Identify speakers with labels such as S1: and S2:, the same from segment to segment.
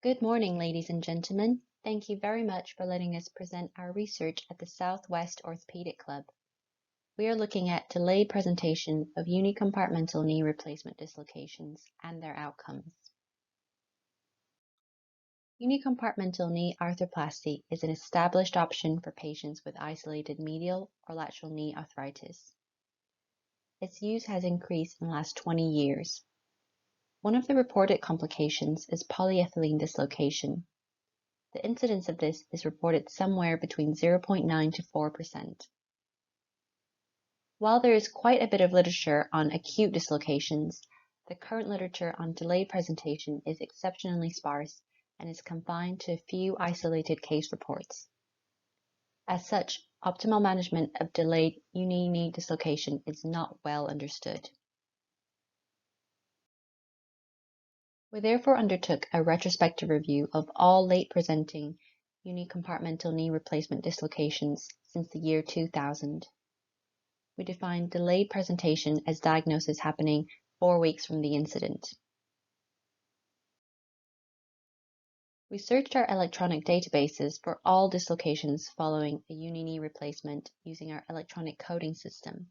S1: Good morning, ladies and gentlemen. Thank you very much for letting us present our research at the Southwest Orthopedic Club. We are looking at delayed presentation of unicompartmental knee replacement dislocations and their outcomes. Unicompartmental knee arthroplasty is an established option for patients with isolated medial or lateral knee arthritis. Its use has increased in the last 20 years. One of the reported complications is polyethylene dislocation. The incidence of this is reported somewhere between 0.9 to 4%. While there is quite a bit of literature on acute dislocations, the current literature on delayed presentation is exceptionally sparse and is confined to a few isolated case reports. As such, optimal management of delayed uni knee dislocation is not well understood. We therefore undertook a retrospective review of all late presenting unicompartmental knee replacement dislocations since the year 2000. We defined delayed presentation as diagnosis happening 4 weeks from the incident. We searched our electronic databases for all dislocations following a uni knee replacement using our electronic coding system,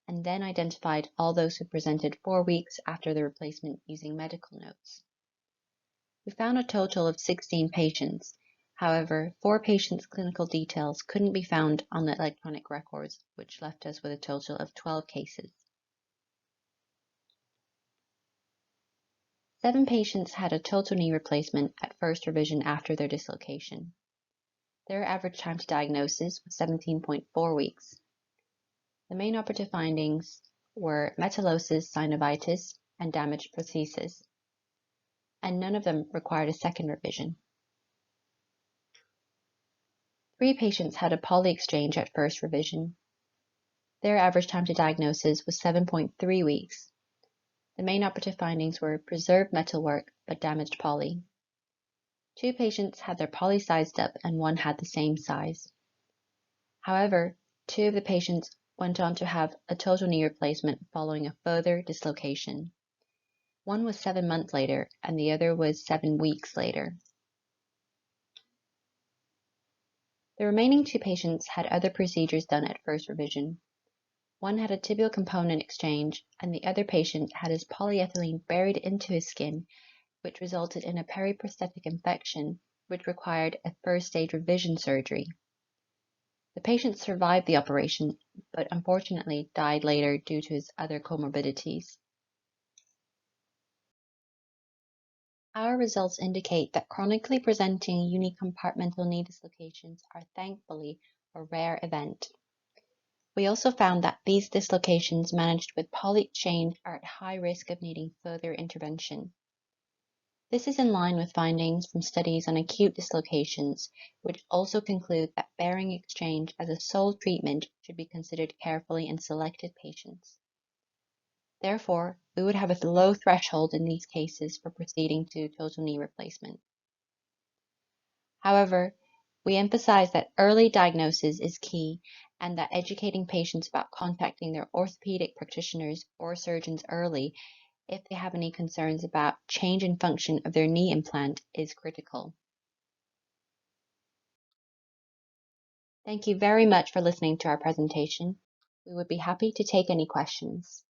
S1: and then identified all those who presented 4 weeks after the replacement using medical notes. We found a total of 16 patients. However, 4 patients' clinical details couldn't be found on the electronic records, which left us with a total of 12 cases. 7 patients had a total knee replacement at first revision after their dislocation. Their average time to diagnosis was 17.4 weeks. The main operative findings were metallosis, synovitis, and damaged prosthesis, and none of them required a second revision. 3 patients had a poly exchange at first revision. Their average time to diagnosis was 7.3 weeks. The main operative findings were preserved metalwork but damaged poly. 2 patients had their poly sized up and 1 had the same size. However, 2 of the patients went on to have a total knee replacement following a further dislocation. 1 was 7 months later and the other was 7 weeks later. The remaining 2 patients had other procedures done at first revision. 1 had a tibial component exchange, and the other patient had his polyethylene buried into his skin, which resulted in a periprosthetic infection, which required a first-stage revision surgery. The patient survived the operation, but unfortunately died later due to his other comorbidities. Our results indicate that chronically presenting unicompartmental knee dislocations are thankfully a rare event. We also found that these dislocations managed with poly exchange are at high risk of needing further intervention. This is in line with findings from studies on acute dislocations, which also conclude that bearing exchange as a sole treatment should be considered carefully in selected patients. Therefore, we would have a low threshold in these cases for proceeding to total knee replacement. However, we emphasize that early diagnosis is key and that educating patients about contacting their orthopedic practitioners or surgeons early if they have any concerns about change in function of their knee implant is critical. Thank you very much for listening to our presentation. We would be happy to take any questions.